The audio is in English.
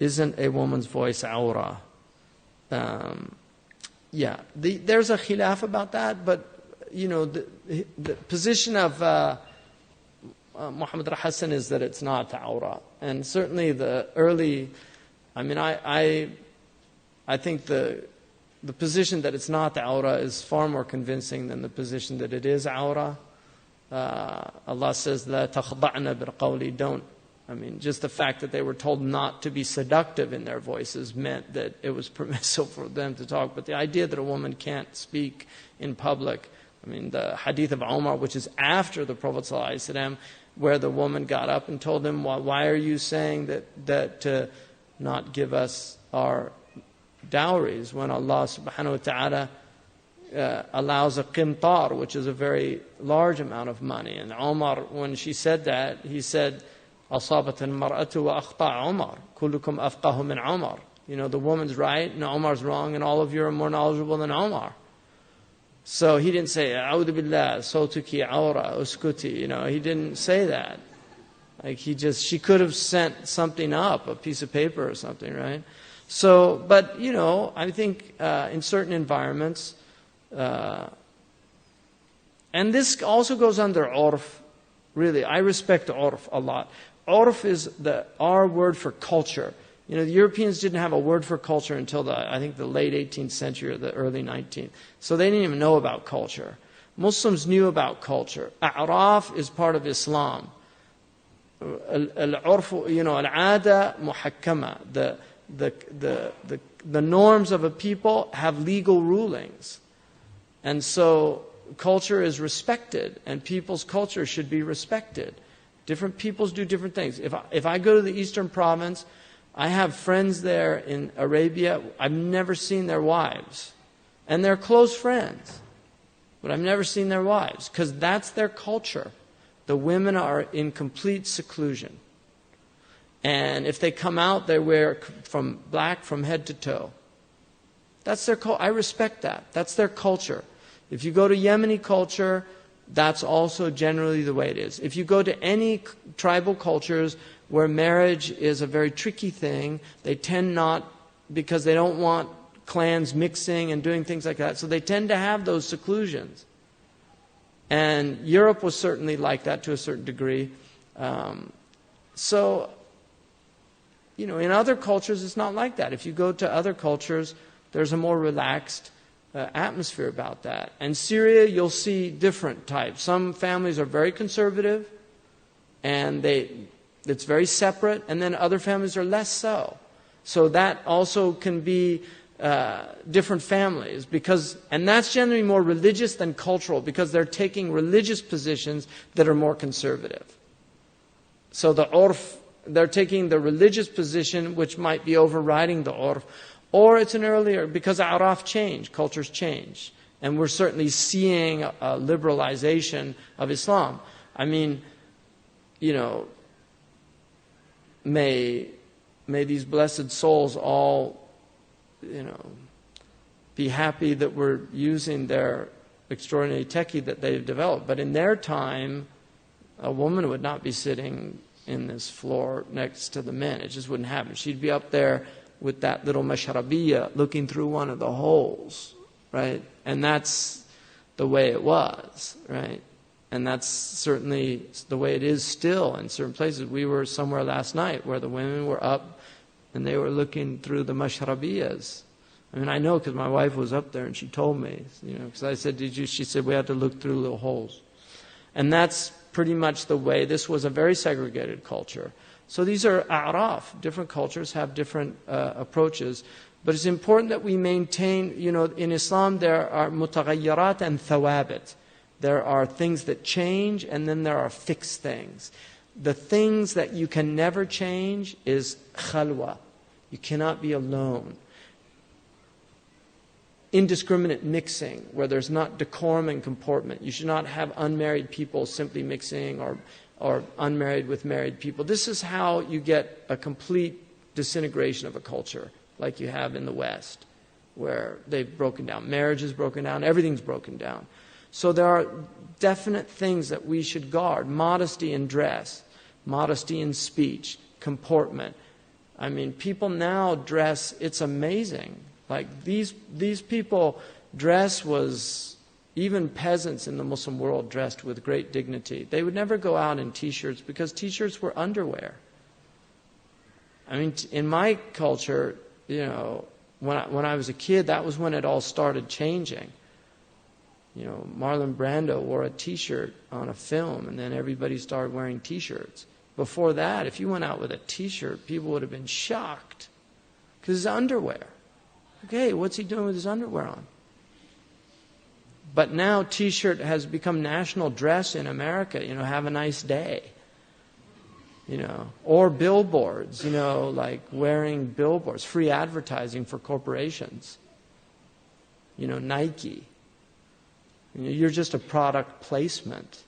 isn't a woman's voice awrah? There's a khilaf about that, but the position of Muhammad al-Hassan is that it's not awrah. And certainly the early, I think the position that it's not awrah is far more convincing than the position that it is awrah. Allah says, "La takhda'na bil qawli," don't. Just the fact that they were told not to be seductive in their voices meant that it was permissible for them to talk. But the idea that a woman can't speak in public, the hadith of Umar, which is after the Prophet ﷺ, where the woman got up and told him, why are you saying that to not give us our dowries when Allah subhanahu wa ta'ala allows a qintar, which is a very large amount of money. And Umar, when she said that, he said, أصابت المرأة وأخطأ عمر كلكم أفقه من عمر. The woman's right and Umar's wrong, and all of you are more knowledgeable than Umar. So he didn't say, أعوذ بالله صوتك عورة اسكتي. He didn't say that. She could have sent something up, a piece of paper or something, right? So, but I think in certain environments, and this also goes under urf. Really, I respect urf a lot. Urf is our word for culture. The Europeans didn't have a word for culture until I think the late 18th century or the early 19th. So they didn't even know about culture. Muslims knew about culture. A'raf is part of Islam. Al-urf, al-'ada muhakkama. The norms of a people have legal rulings. And so culture is respected, and people's culture should be respected. Different peoples do different things. If I go to the Eastern Province, I have friends there in Arabia. I've never seen their wives. And they're close friends. But I've never seen their wives, because that's their culture. The women are in complete seclusion. And if they come out, they wear black from head to toe. That's their culture. I respect that. That's their culture. If you go to Yemeni culture, that's also generally the way it is. If you go to any tribal cultures where marriage is a very tricky thing, they tend not, because they don't want clans mixing and doing things like that, so they tend to have those seclusions. And Europe was certainly like that to a certain degree. In other cultures, it's not like that. If you go to other cultures, there's a more relaxed atmosphere about that. And Syria, you'll see different types. Some families are very conservative, and it's very separate, and then other families are less so. So that also can be different families, and that's generally more religious than cultural, because they're taking religious positions that are more conservative. So the urf, they're taking the religious position, which might be overriding the urf. Or it's an earlier, because Araf change, cultures change. And we're certainly seeing a liberalization of Islam. May these blessed souls all, be happy that we're using their extraordinary techie that they've developed. But in their time, a woman would not be sitting in this floor next to the men. It just wouldn't happen. She'd be up there with that little mashrabiyya looking through one of the holes, right? And that's the way it was, right? And that's certainly the way it is still in certain places. We were somewhere last night where the women were up and they were looking through the mashrabiyyas. I know because my wife was up there and she told me, because I said, did you? She said, we had to look through little holes. And that's pretty much the way. This was a very segregated culture. So these are a'raf. Different cultures have different approaches. But it's important that we maintain, in Islam there are mutaghayyirat and thawabit. There are things that change, and then there are fixed things. The things that you can never change is khalwa. You cannot be alone. Indiscriminate mixing, where there's not decorum and comportment. You should not have unmarried people simply mixing, or unmarried with married people. This is how you get a complete disintegration of a culture, like you have in the West, where they've broken down. Marriage is broken down. Everything's broken down. So there are definite things that we should guard. Modesty in dress, modesty in speech, comportment, I mean, people now dress, it's amazing. Like these people dress was, even peasants in the Muslim world dressed with great dignity. They would never go out in t-shirts because t-shirts were underwear. I mean, in my culture, you know, when I was a kid, that was when it all started changing. You know, Marlon Brando wore a t-shirt on a film, and then everybody started wearing t-shirts. Before that, if you went out with a t-shirt, people would have been shocked because it's underwear. Okay, what's he doing with his underwear on? But now t-shirt has become national dress in America. You know, have a nice day. You know, or billboards, you know, like wearing billboards, free advertising for corporations. You know, Nike. You know, you're just a product placement.